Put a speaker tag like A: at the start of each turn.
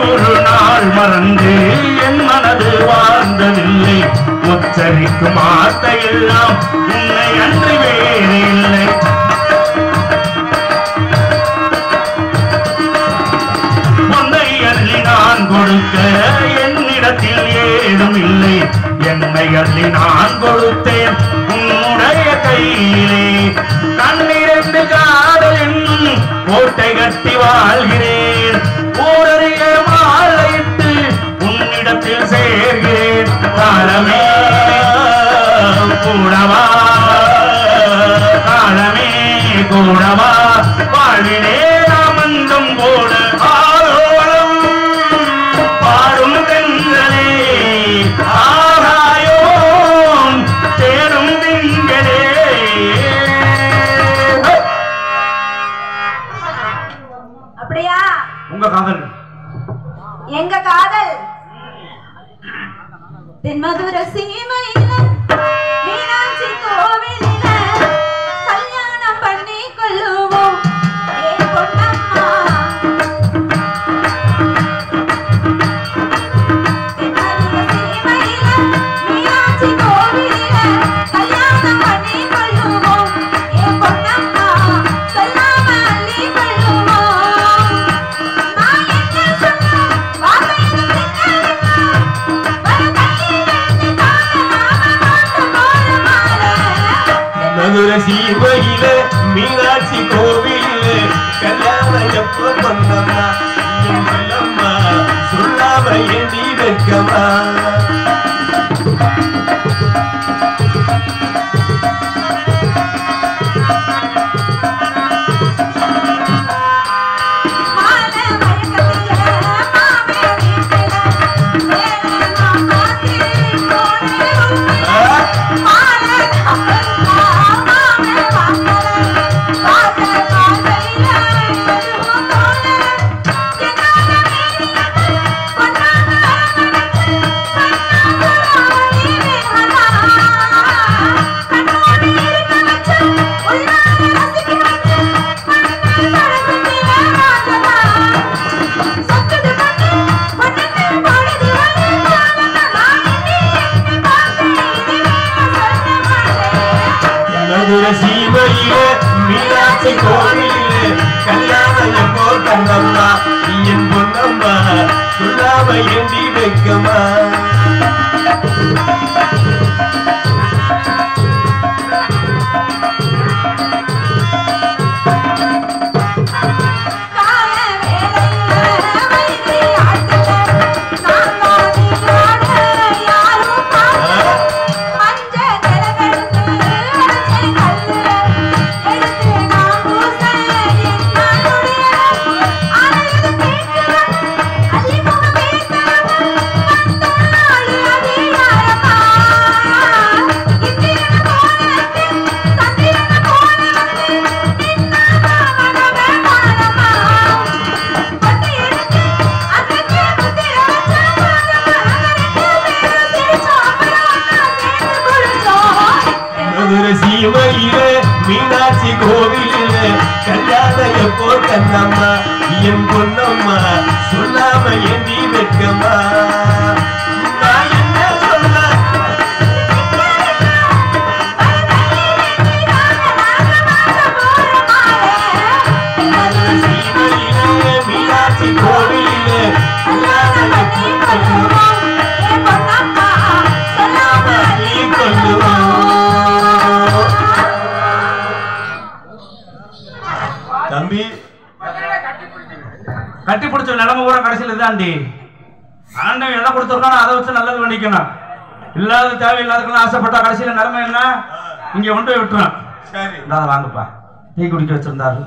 A: 100 நாள் மறந்து என் மனது வாழ்ந்ததில்லை உச்சரிக்கும் வார்த்தையெல்லாம் உன்னை அன்று வேறு இல்லை பொன்னை அள்ளி நான் கொடுக்க என்னிடத்தில் ஏதும் இல்லை என்னை அள்ளி நான் கொடுத்தேன் உன்னுடைய கையிலே கண்ணிரண்டு காதல் என்னும் கோட்டை கட்டி வாழ்கிறேன் ஊரறிய மாலையிட்டு உன்னிடத்தில் சேர்கிறேன் காலமே கூடவா காலமே கூடவா வாழ்வினே நாமந்தம் போட ஆரோலம் பாடும் தென்றலே ஆகாயோம் தேடும் திங்களே
B: அப்படியா
A: உங்க காதல்
B: எங்க காதல் தென்மதுர சீமையில மீனாட்சி கோவிலில கல்யாணம் பண்ணி கொள்ளுவோம் ஏன் பொன்னம்மா தென்மதுர சீமையில மீனாட்சி கோவிலில கல்யாணம் பண்ணி கொள்ளுவோம் ஏன் பொன்னம்மா சொல்லாம அள்ளி கொள்ளுவோம் நான் என்ன சொன்ன வார்த்தையில்
A: மதுர சீமையில மீனாட்சி கோவிலில் கல்யாணம் எப்ப பண்ணம்மா சொல்லம்மா சொல்லாம ஏண்டி வைக்கமா மதுர சீமையில மீனாட்சி கோவிலில் கல்யாணம் எப்போ கண்ணம்மா என் பொன்னம்மா சொல்லாம ஏண்டி வைக்கமா சீமையில மீனாட்சி கோவிலில் கல்யாணம் எப்போ கண்ணம்மா என் பொன்னம்மா சொல்லாம ஏண்டி வைக்கமா நான் என்ன சொல்ல மீனாட்சி கோவிலில் கல்யாணம் எப்போ கண்ணம்மா சொல்லாம அள்ளி கொள்ளுவோம் தம்பி கட்டி பிடிச்ச நிலைமை பூரா கடைசியில் இதாண்டி ஆண்டவன் எல்லாம் கொடுத்துருக்கானோ அதை வச்சு நல்லது பண்ணிக்கணும் இல்லாத தேவையில்லாதக்கெல்லாம் ஆசைப்பட்டா கடைசியில் நிலைமை என்ன இங்க கொண்டு போய் விட்டுருவேன் சரி வாங்கப்பா டீ குடிக்க வச்சிருந்தாரு